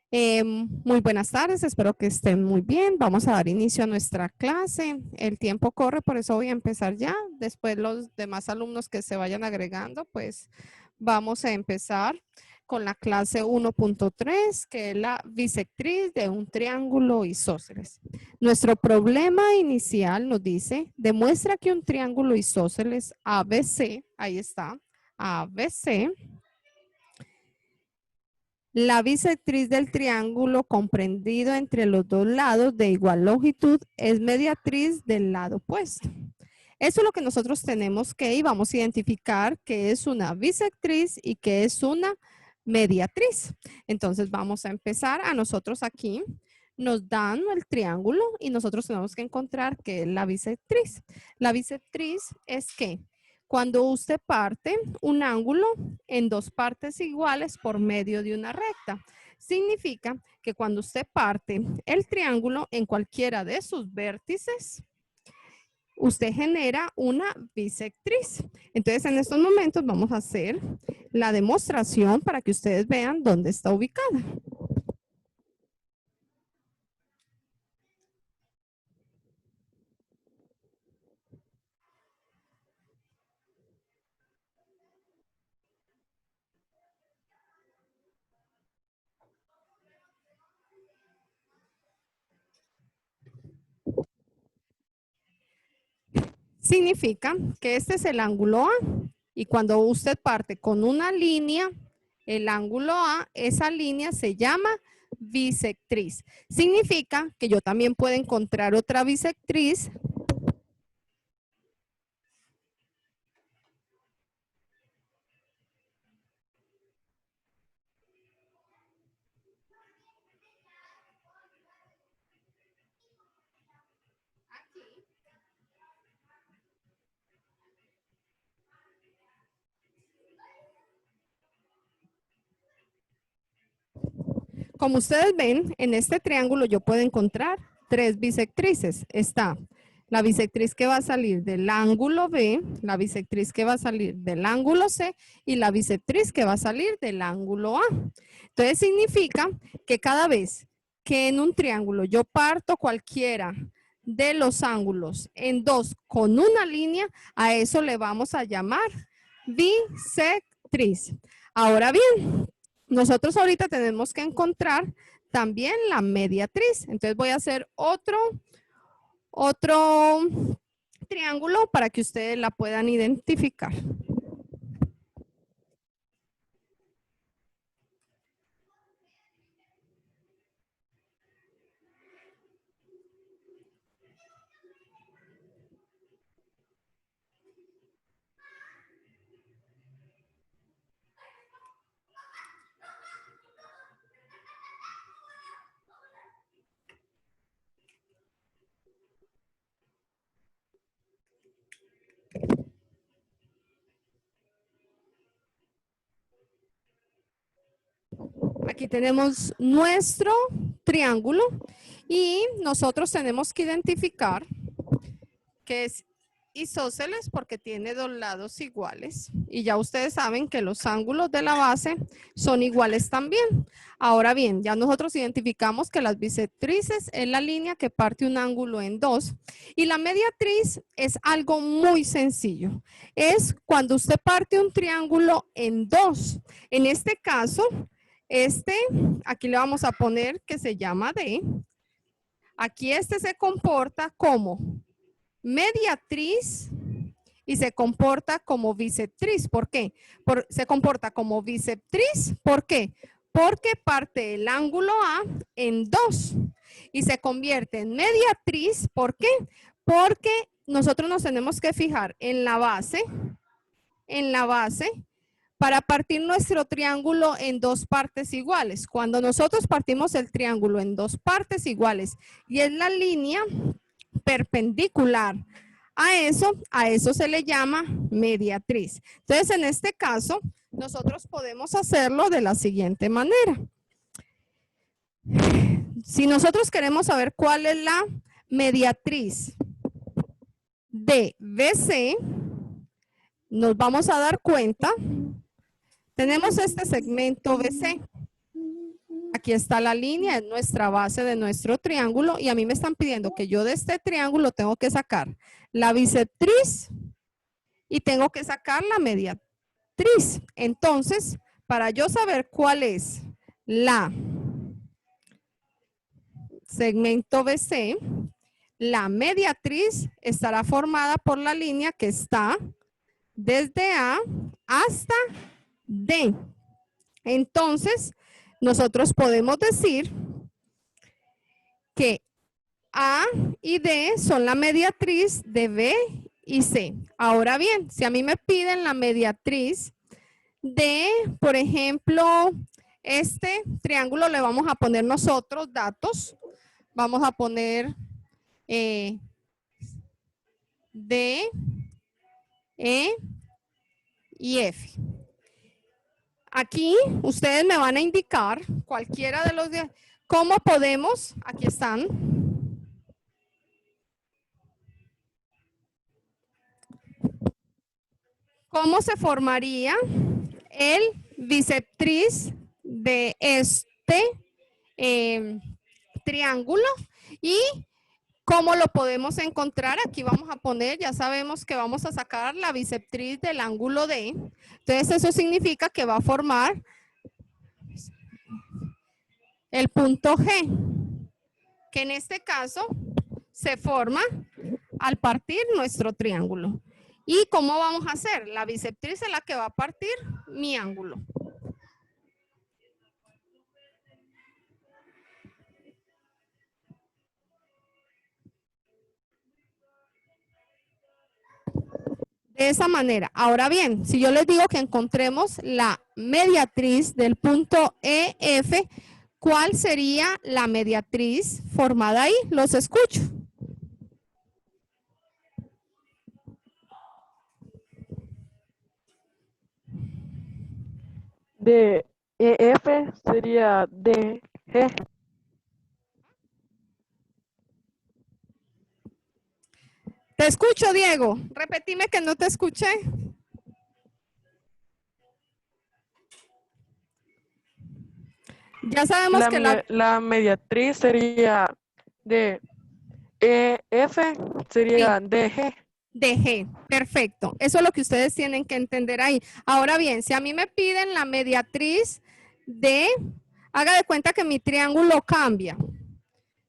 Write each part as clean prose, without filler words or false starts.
Muy buenas tardes, espero que estén muy bien. Vamos a dar inicio a nuestra clase. El tiempo corre, por eso voy a empezar ya. Después los demás alumnos que se vayan agregando, pues vamos a empezar con la clase 1.3, que es la bisectriz de un triángulo isósceles. Nuestro problema inicial nos dice, demuestra que un triángulo isósceles ABC, ahí está, ABC, la bisectriz del triángulo comprendido entre los dos lados de igual longitud es mediatriz del lado opuesto. Eso es lo que nosotros tenemos que y vamos a identificar que es una bisectriz y que es una mediatriz. Entonces vamos a empezar a nosotros aquí. Nos dan el triángulo y nosotros tenemos que encontrar qué es la bisectriz. La bisectriz es que cuando usted parte un ángulo en dos partes iguales por medio de una recta. Significa que cuando usted parte el triángulo en cualquiera de sus vértices, usted genera una bisectriz. Entonces, en estos momentos vamos a hacer la demostración para que ustedes vean dónde está ubicada. Significa que este es el ángulo A y cuando usted parte con una línea, el ángulo A, esa línea se llama bisectriz. Significa que yo también puedo encontrar otra bisectriz Como ustedes ven, en este triángulo yo puedo encontrar tres bisectrices. Está la bisectriz que va a salir del ángulo B, la bisectriz que va a salir del ángulo C y la bisectriz que va a salir del ángulo A. Entonces significa que cada vez que en un triángulo yo parto cualquiera de los ángulos en dos con una línea, a eso le vamos a llamar bisectriz. Ahora bien, nosotros ahorita tenemos que encontrar también la mediatriz. Entonces voy a hacer otro triángulo para que ustedes la puedan identificar. Aquí tenemos nuestro triángulo y nosotros tenemos que identificar que es isósceles porque tiene dos lados iguales y ya ustedes saben que los ángulos de la base son iguales también. Ahora bien, ya nosotros identificamos que las bisectrices es la línea que parte un ángulo en dos y la mediatriz es algo muy sencillo. Es cuando usted parte un triángulo en dos. En este caso, aquí le vamos a poner que se llama D. Aquí se comporta como mediatriz y se comporta como bisectriz. ¿Por qué? Se comporta como bisectriz. ¿Por qué? Porque parte el ángulo A en dos y se convierte en mediatriz. ¿Por qué? Porque nosotros nos tenemos que fijar en la base, para partir nuestro triángulo en dos partes iguales. Cuando nosotros partimos el triángulo en dos partes iguales y es la línea perpendicular a eso se le llama mediatriz. Entonces, en este caso, nosotros podemos hacerlo de la siguiente manera. Si nosotros queremos saber cuál es la mediatriz de BC, nos vamos a dar cuenta. Tenemos este segmento BC. Aquí está la línea, es nuestra base de nuestro triángulo y a mí me están pidiendo que yo de este triángulo tengo que sacar la bisectriz y tengo que sacar la mediatriz. Entonces, para yo saber cuál es la segmento BC, la mediatriz estará formada por la línea que está desde A hasta D. Entonces, nosotros podemos decir que A y D son la mediatriz de B y C. Ahora bien, si a mí me piden la mediatriz de, por ejemplo, este triángulo, le vamos a poner nosotros datos. Vamos a poner D, E y F. Aquí ustedes me van a indicar cualquiera de los de cómo podemos, aquí están. ¿Cómo se formaría el bisectriz de este triángulo? Y ¿cómo lo podemos encontrar? Aquí vamos a poner, ya sabemos que vamos a sacar la bisectriz del ángulo D. Entonces eso significa que va a formar el punto G, que en este caso se forma al partir nuestro triángulo. ¿Y cómo vamos a hacer? La bisectriz es la que va a partir mi ángulo. De esa manera. Ahora bien, si yo les digo que encontremos la mediatriz del punto EF, ¿cuál sería la mediatriz formada ahí? Los escucho. De EF sería DG. Te escucho, Diego. Repetime que no te escuché. Ya sabemos que la mediatriz sería de EF, sería sí, DG. DG, perfecto. Eso es lo que ustedes tienen que entender ahí. Ahora bien, si a mí me piden la mediatriz de, haga de cuenta que mi triángulo cambia.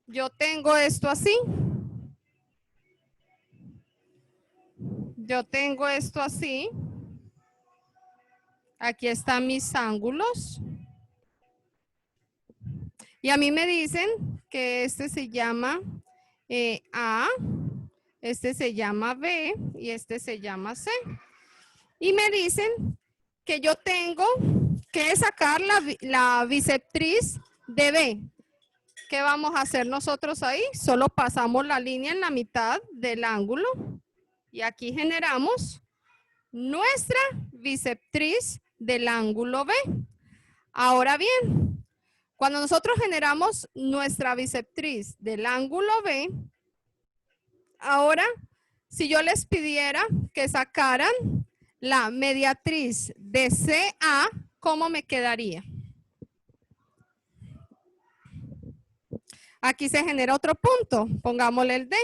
Yo tengo esto así. Yo tengo esto así. Aquí están mis ángulos. Y a mí me dicen que este se llama A, este se llama B y este se llama C. Y me dicen que yo tengo que sacar la bisectriz de B. ¿Qué vamos a hacer nosotros ahí? Solo pasamos la línea en la mitad del ángulo y aquí generamos nuestra bisectriz del ángulo B. Ahora bien, cuando nosotros generamos nuestra bisectriz del ángulo B, ahora, si yo les pidiera que sacaran la mediatriz de CA, ¿cómo me quedaría? Aquí se genera otro punto, pongámosle el D.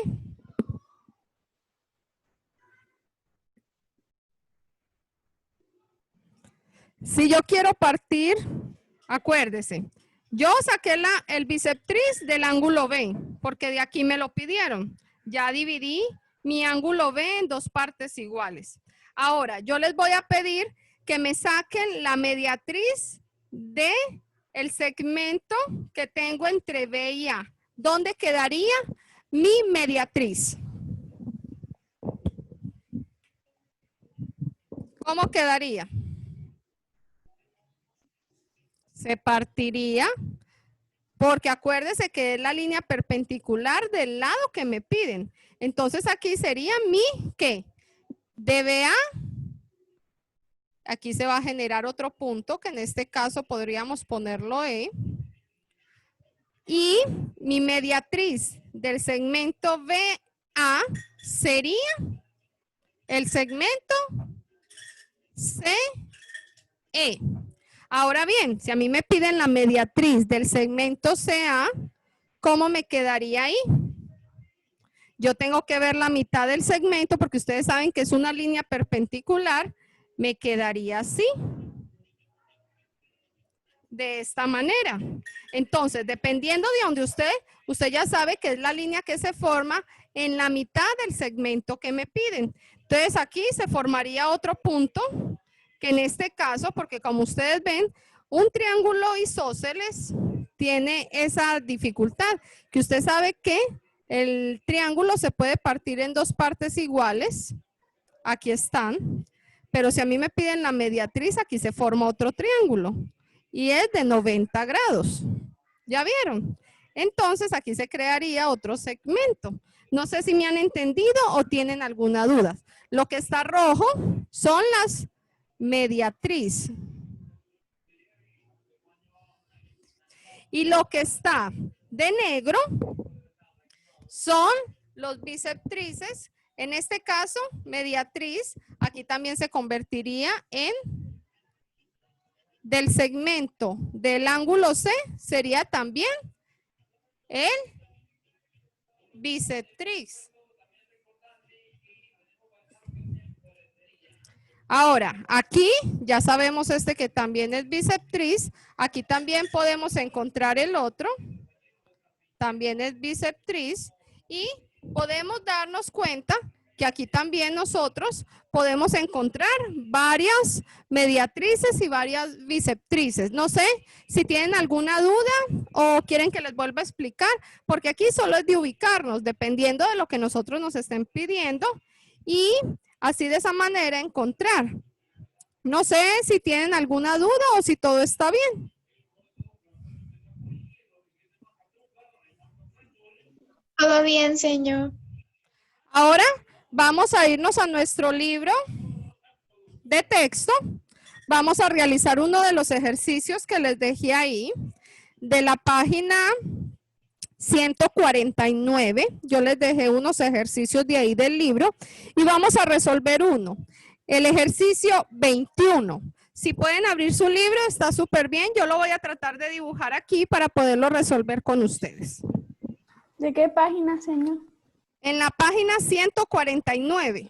Si yo quiero partir, acuérdese, yo saqué el bisectriz del ángulo B, porque de aquí me lo pidieron. Ya dividí mi ángulo B en dos partes iguales. Ahora, yo les voy a pedir que me saquen la mediatriz de el segmento que tengo entre B y A. ¿Dónde quedaría mi mediatriz? ¿Cómo quedaría? Se partiría, porque acuérdese que es la línea perpendicular del lado que me piden. Entonces aquí sería mi, ¿qué? DBA. Aquí se va a generar otro punto, que en este caso podríamos ponerlo E. Y mi mediatriz del segmento BA sería el segmento CE. Ahora bien, si a mí me piden la mediatriz del segmento CA, ¿cómo me quedaría ahí? Yo tengo que ver la mitad del segmento porque ustedes saben que es una línea perpendicular, me quedaría así. De esta manera. Entonces, dependiendo de donde usted ya sabe que es la línea que se forma en la mitad del segmento que me piden. Entonces, aquí se formaría otro punto, que en este caso, porque como ustedes ven, un triángulo isósceles tiene esa dificultad, que usted sabe que el triángulo se puede partir en dos partes iguales. Aquí están. Pero si a mí me piden la mediatriz, aquí se forma otro triángulo y es de 90 grados. ¿Ya vieron? Entonces aquí se crearía otro segmento. No sé si me han entendido o tienen alguna duda. Lo que está rojo son las mediatriz. Y lo que está de negro son los bisectrices. En este caso, mediatriz, aquí también se convertiría en del segmento del ángulo C, sería también el bisectriz. Ahora, aquí ya sabemos este que también es bisectriz. Aquí también podemos encontrar el otro. También es bisectriz. Y podemos darnos cuenta que aquí también nosotros podemos encontrar varias mediatrices y varias bisectrices. No sé si tienen alguna duda o quieren que les vuelva a explicar, porque aquí solo es de ubicarnos, dependiendo de lo que nosotros nos estén pidiendo y así de esa manera encontrar. No sé si tienen alguna duda o si todo está bien. Todo bien, señor. Ahora vamos a irnos a nuestro libro de texto. Vamos a realizar uno de los ejercicios que les dejé ahí, de la página 149. Yo les dejé unos ejercicios de ahí del libro y vamos a resolver uno. El ejercicio 21. Si pueden abrir su libro, está súper bien. Yo lo voy a tratar de dibujar aquí para poderlo resolver con ustedes. ¿De qué página, señor? En la página 149.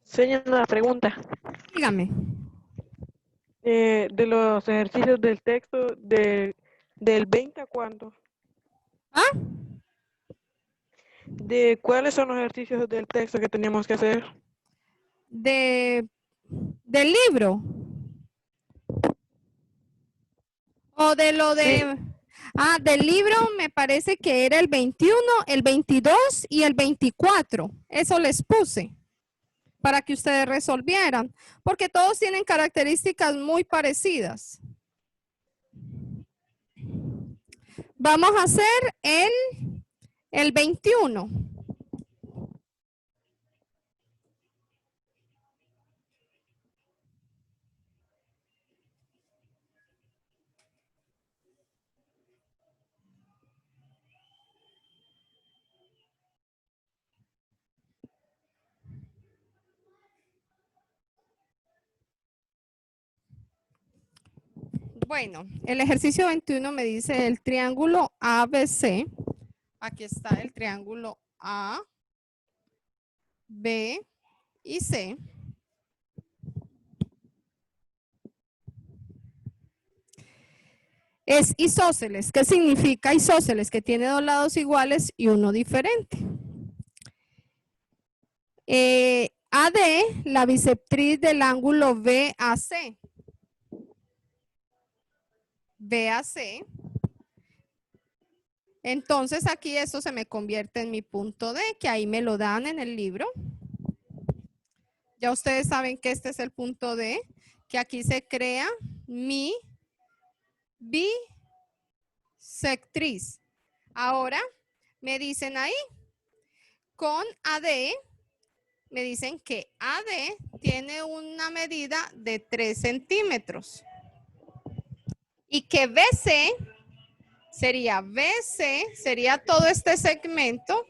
Señor, una pregunta. Dígame. De los ejercicios del texto del 20 a cuánto. ¿Ah? ¿De cuáles son los ejercicios del texto que teníamos que hacer? Del libro. O de lo de... Sí. Ah, del libro me parece que era el 21, el 22 y el 24. Eso les puse para que ustedes resolvieran, porque todos tienen características muy parecidas. Vamos a hacer el 21. Bueno, el ejercicio 21 me dice el triángulo ABC. Aquí está el triángulo A, B y C. Es isósceles. ¿Qué significa isósceles? Que tiene dos lados iguales y uno diferente. AD, la bisectriz del ángulo BAC. BAC. Entonces aquí esto se me convierte en mi punto D, que ahí me lo dan en el libro. Ya ustedes saben que este es el punto D, que aquí se crea mi bisectriz. Ahora me dicen ahí, con AD, me dicen que AD tiene una medida de 3 centímetros. Y que BC sería todo este segmento.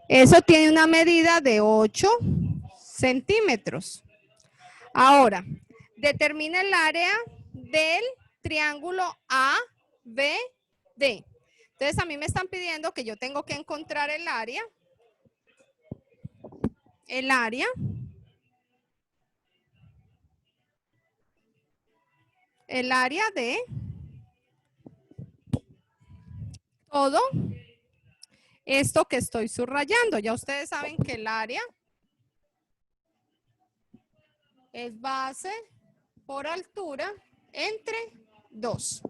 Eso tiene una medida de 8 centímetros. Ahora, determina el área del triángulo ABD. Entonces, a mí me están pidiendo que yo tengo que encontrar el área. El área de todo esto que estoy subrayando. Ya ustedes saben que el área es base por altura entre 2.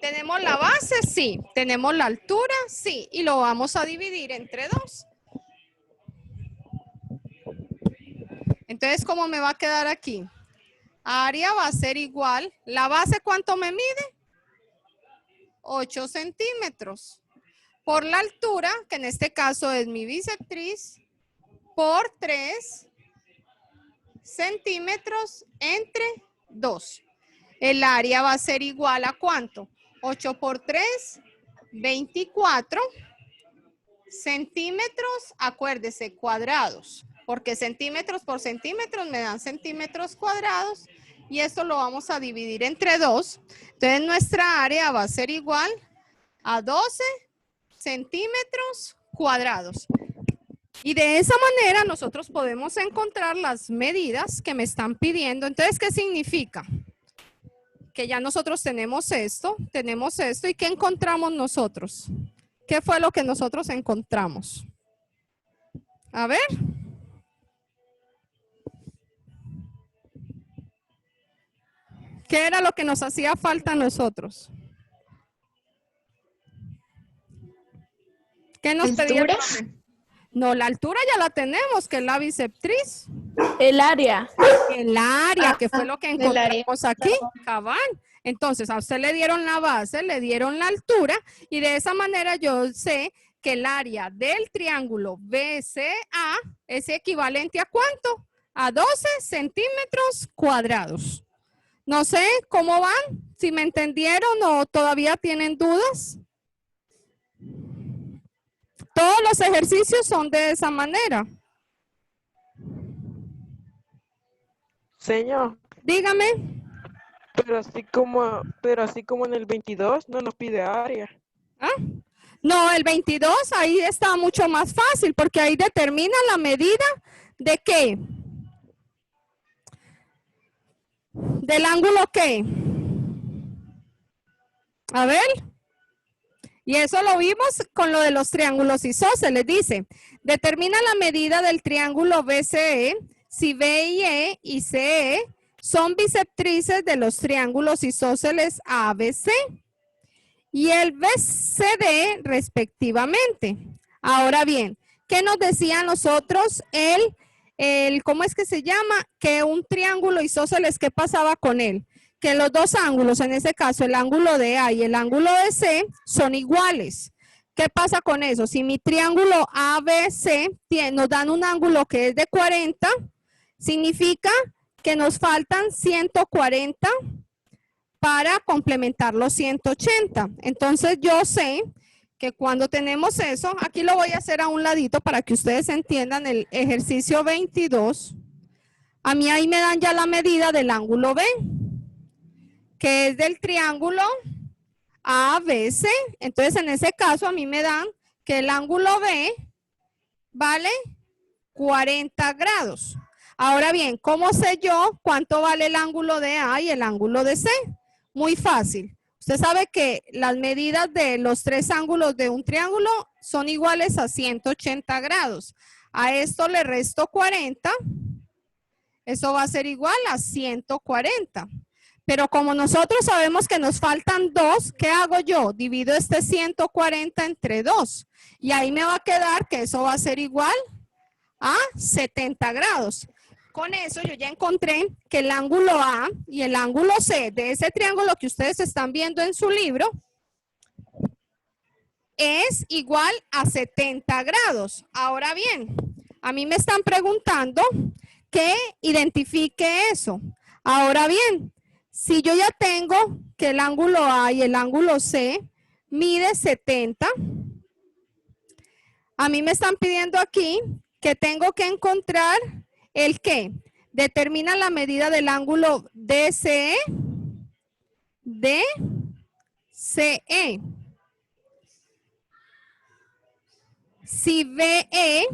¿Tenemos la base? Sí. ¿Tenemos la altura? Sí. Y lo vamos a dividir entre 2. Entonces, ¿cómo me va a quedar aquí? Área va a ser igual. ¿La base cuánto me mide? 8 centímetros. Por la altura, que en este caso es mi bisectriz, por 3 centímetros entre 2. El área va a ser igual a ¿cuánto? 8 por 3, 24 centímetros, acuérdese, cuadrados, porque centímetros por centímetros me dan centímetros cuadrados y esto lo vamos a dividir entre 2. Entonces nuestra área va a ser igual a 12 centímetros cuadrados. Y de esa manera nosotros podemos encontrar las medidas que me están pidiendo. Entonces, ¿qué significa? Que ya nosotros tenemos esto, ¿y qué encontramos nosotros? ¿Qué fue lo que nosotros encontramos? A ver. ¿Qué era lo que nos hacía falta a nosotros? ¿Qué nos pedía el profe? No, la altura ya la tenemos, que es la bisectriz. El área. El área, que fue lo que encontramos aquí, cabal. Entonces, a usted le dieron la base, le dieron la altura, y de esa manera yo sé que el área del triángulo BCA es equivalente a ¿cuánto? A 12 centímetros cuadrados. No sé cómo van, si me entendieron o todavía tienen dudas. Todos los ejercicios son de esa manera. Señor. Dígame. Pero así como en el 22 no nos pide área. ¿Ah? No, el 22 ahí está mucho más fácil porque ahí determina la medida de ¿qué? ¿Del ángulo qué? A ver. Y eso lo vimos con lo de los triángulos isósceles. Dice, determina la medida del triángulo BCE si BIE y CE son bisectrices de los triángulos isósceles ABC y el BCD respectivamente. Ahora bien, ¿qué nos decía a nosotros cómo es que se llama? Que un triángulo isósceles, ¿qué pasaba con él? Que los dos ángulos, en ese caso el ángulo de A y el ángulo de C, son iguales. ¿Qué pasa con eso? Si mi triángulo ABC nos dan un ángulo que es de 40, significa que nos faltan 140 para complementar los 180. Entonces yo sé que cuando tenemos eso, aquí lo voy a hacer a un ladito para que ustedes entiendan el ejercicio 22. A mí ahí me dan ya la medida del ángulo B, que es del triángulo ABC. Entonces, en ese caso, a mí me dan que el ángulo B vale 40 grados. Ahora bien, ¿cómo sé yo cuánto vale el ángulo de A y el ángulo de C? Muy fácil. Usted sabe que las medidas de los tres ángulos de un triángulo son iguales a 180 grados. A esto le resto 40. Eso va a ser igual a 140. Pero como nosotros sabemos que nos faltan 2, ¿qué hago yo? Divido este 140 entre 2. Y ahí me va a quedar que eso va a ser igual a 70 grados. Con eso yo ya encontré que el ángulo A y el ángulo C de ese triángulo que ustedes están viendo en su libro es igual a 70 grados. Ahora bien, a mí me están preguntando que identifique eso. Ahora bien, si yo ya tengo que el ángulo A y el ángulo C mide 70, a mí me están pidiendo aquí que tengo que encontrar el que determina la medida del ángulo DCE, DCE. Si BE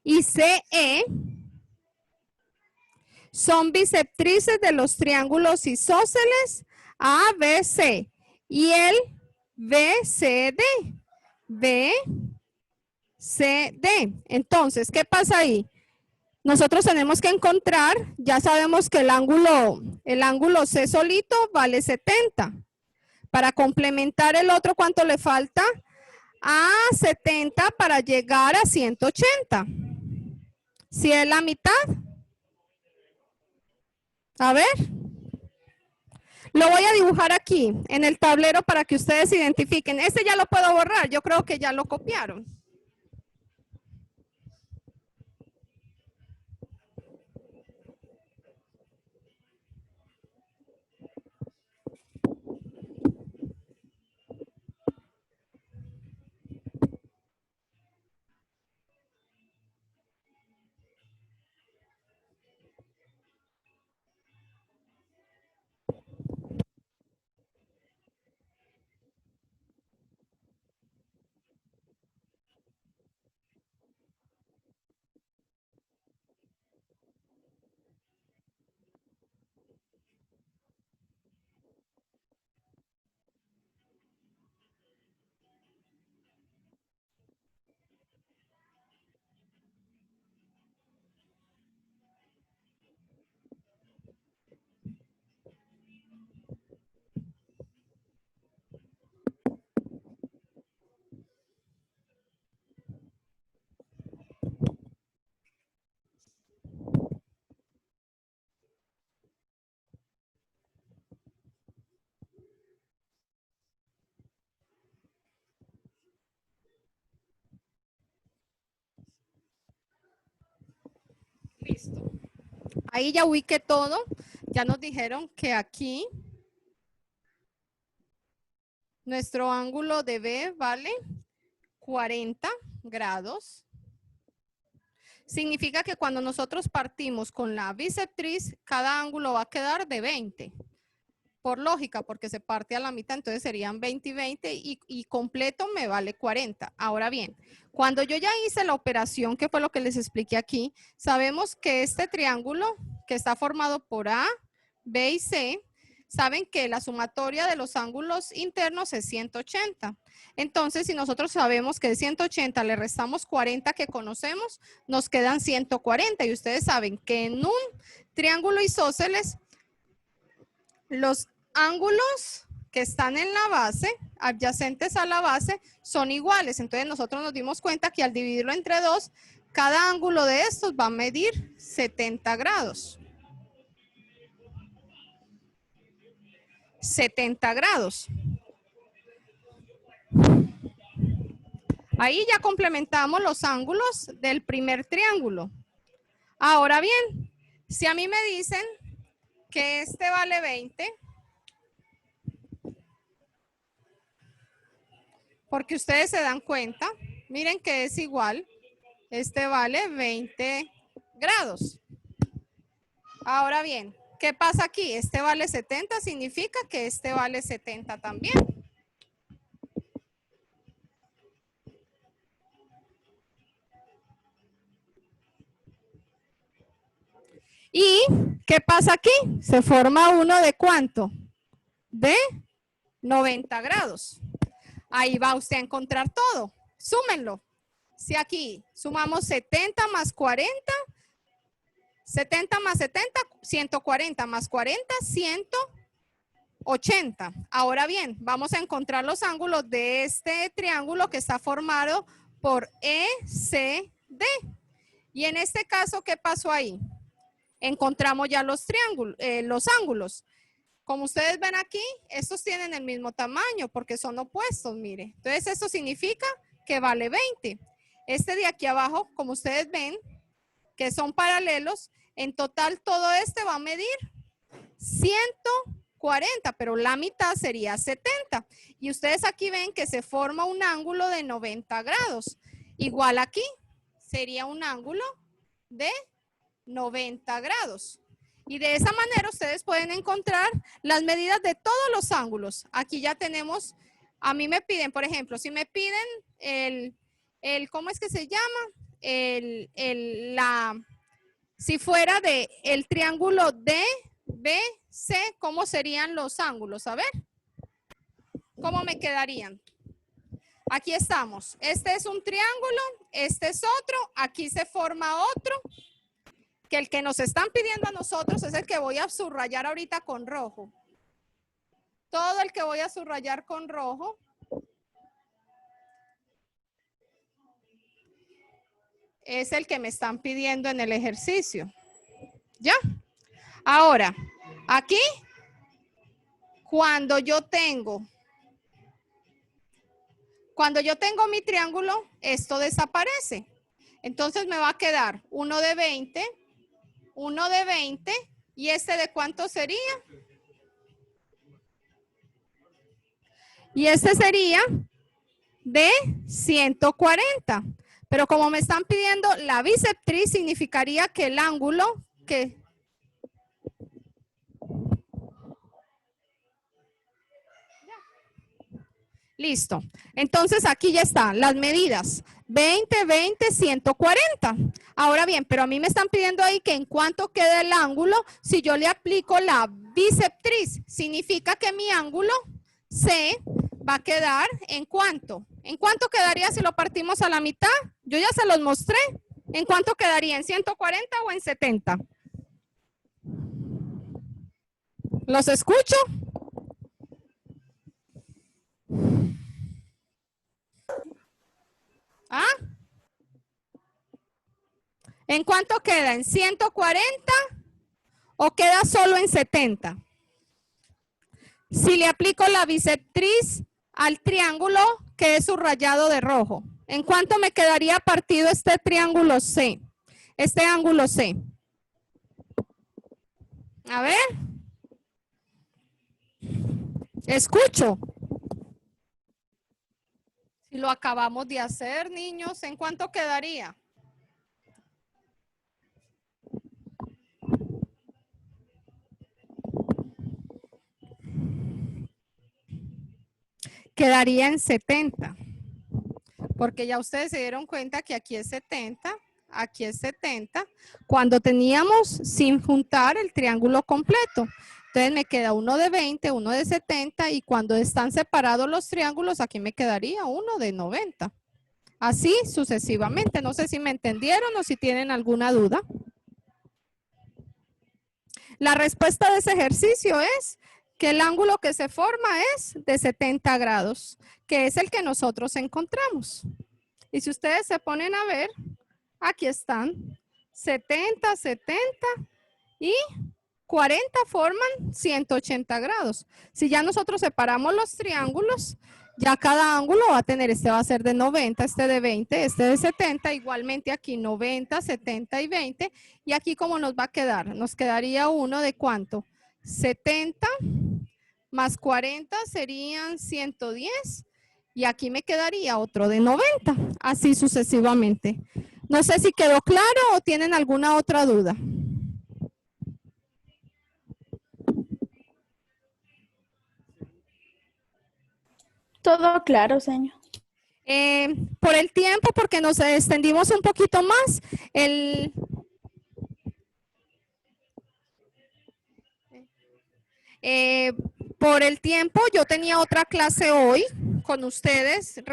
y CE son bisectrices de los triángulos isósceles ABC y el BCD. Entonces, ¿qué pasa ahí? Nosotros tenemos que encontrar, ya sabemos que el ángulo C solito vale 70. Para complementar el otro, ¿cuánto le falta? A 70 para llegar a 180. ¿Si es la mitad? A ver. Lo voy a dibujar aquí en el tablero para que ustedes identifiquen. Este ya lo puedo borrar, yo creo que ya lo copiaron. Listo. Ahí ya ubiqué todo. Ya nos dijeron que aquí nuestro ángulo de B vale 40 grados. Significa que cuando nosotros partimos con la bisectriz, cada ángulo va a quedar de 20. Por lógica, porque se parte a la mitad, entonces serían 20 y 20 y completo me vale 40. Ahora bien, cuando yo ya hice la operación, que fue lo que les expliqué aquí, sabemos que este triángulo que está formado por A, B y C, saben que la sumatoria de los ángulos internos es 180. Entonces, si nosotros sabemos que de 180 le restamos 40 que conocemos, nos quedan 140. Y ustedes saben que en un triángulo isósceles, los ángulos que están en la base, adyacentes a la base, son iguales. Entonces nosotros nos dimos cuenta que al dividirlo entre 2, cada ángulo de estos va a medir 70 grados. 70 grados. Ahí ya complementamos los ángulos del primer triángulo. Ahora bien, si a mí me dicen que este vale 20, porque ustedes se dan cuenta, miren que es igual, este vale 20 grados. Ahora bien, ¿qué pasa aquí? Este vale 70, significa que este vale 70 también. ¿Y qué pasa aquí? Se forma uno de ¿cuánto? De 90 grados. Ahí va usted a encontrar todo. Súmenlo. Si aquí sumamos 70 más 40, 70 más 70, 140 más 40, 180. 80. Ahora bien, vamos a encontrar los ángulos de este triángulo que está formado por ECD. Y en este caso, ¿qué pasó ahí? Encontramos ya los triángulos, los ángulos. Como ustedes ven aquí, estos tienen el mismo tamaño porque son opuestos, mire. Entonces, esto significa que vale 20. Este de aquí abajo, como ustedes ven, que son paralelos, en total todo este va a medir 140, pero la mitad sería 70. Y ustedes aquí ven que se forma un ángulo de 90 grados. Igual aquí sería un ángulo de 90 grados. Y de esa manera ustedes pueden encontrar las medidas de todos los ángulos. Aquí ya tenemos, a mí me piden, por ejemplo, si me piden ¿cómo es que se llama? Si fuera de el triángulo DBC, ¿cómo serían los ángulos? A ver, ¿cómo me quedarían? Aquí estamos. Este es un triángulo, este es otro, aquí se forma otro, que el que nos están pidiendo a nosotros es el que voy a subrayar ahorita con rojo. Todo el que voy a subrayar con rojo es el que me están pidiendo en el ejercicio. ¿Ya? Ahora, aquí, cuando yo tengo mi triángulo, esto desaparece. Entonces me va a quedar uno de 20, ¿y este de cuánto sería? Y este sería de 140. Pero como me están pidiendo la bisectriz, significaría que el ángulo que... Listo. Entonces aquí ya están las medidas. 20, 20, 140. Ahora bien, pero a mí me están pidiendo ahí que en cuánto queda el ángulo si yo le aplico la bisectriz. Significa que mi ángulo C va a quedar en cuánto. ¿En cuánto quedaría si lo partimos a la mitad? Yo ya se los mostré. ¿En cuánto quedaría? ¿En 140 o en 70? ¿Los escucho? ¿Ah? ¿En cuánto queda? ¿En 140 o queda solo en 70? Si le aplico la bisectriz al triángulo que es subrayado de rojo, ¿en cuánto me quedaría partido este triángulo C? Este ángulo C. A ver. Escucho. Si lo acabamos de hacer, niños, ¿en cuánto quedaría? Quedaría en 70. Porque ya ustedes se dieron cuenta que aquí es 70, aquí es 70. Cuando teníamos sin juntar el triángulo completo. Entonces me queda uno de 20, uno de 70 y cuando están separados los triángulos, aquí me quedaría uno de 90. Así sucesivamente. No sé si me entendieron o si tienen alguna duda. La respuesta de ese ejercicio es que el ángulo que se forma es de 70 grados, que es el que nosotros encontramos. Y si ustedes se ponen a ver, aquí están 70, 70 y 40 forman 180 grados. Si ya nosotros separamos los triángulos, ya cada ángulo va a tener, este va a ser de 90, este de 20, este de 70, igualmente aquí 90, 70 y 20. Y aquí ¿cómo nos va a quedar? Nos quedaría uno de ¿cuánto? 70 más 40 serían 110 y aquí me quedaría otro de 90, así sucesivamente. No sé si quedó claro o tienen alguna otra duda. Todo claro, señor. Por el tiempo, porque nos extendimos un poquito más, por el tiempo, yo tenía otra clase hoy con ustedes.